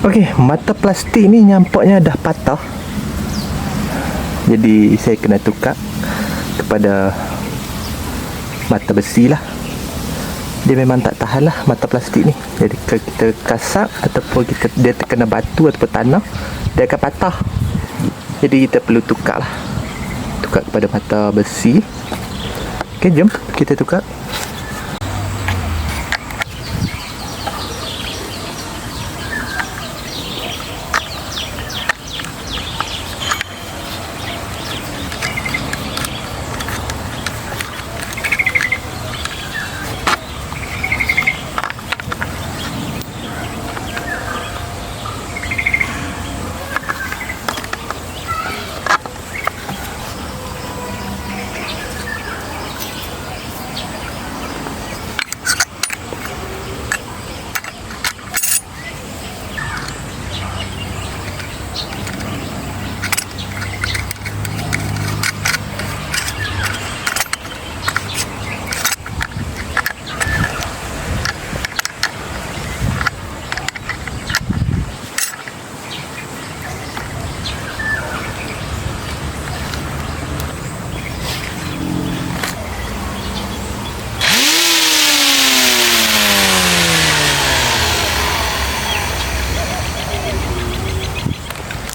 Okey, mata plastik ni nampaknya dah patah. Jadi saya kena tukar kepada mata besi lah. Dia memang tak tahan lah mata plastik ni. Jadi kalau kita kasap ataupun dia terkena batu ataupun tanah, dia akan patah. Jadi kita perlu tukar lah. Tukar kepada mata besi. Okey, jom kita tukar.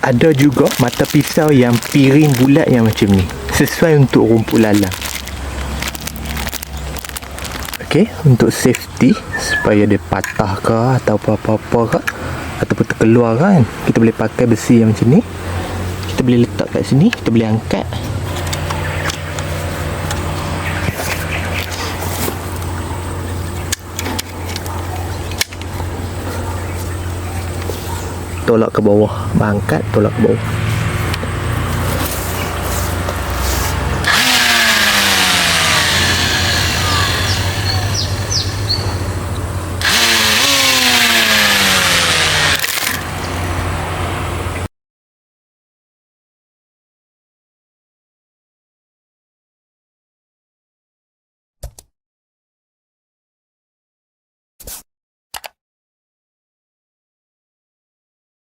Ada juga mata pisau yang piring bulat yang macam ni, sesuai untuk rumput lalang. Okey, untuk safety supaya dia patah ke atau apa-apa ke ataupun terkeluar kan, kita boleh pakai besi yang macam ni. Kita boleh letak kat sini, kita boleh angkat. Tolak ke bawah, angkat, tolak ke bawah.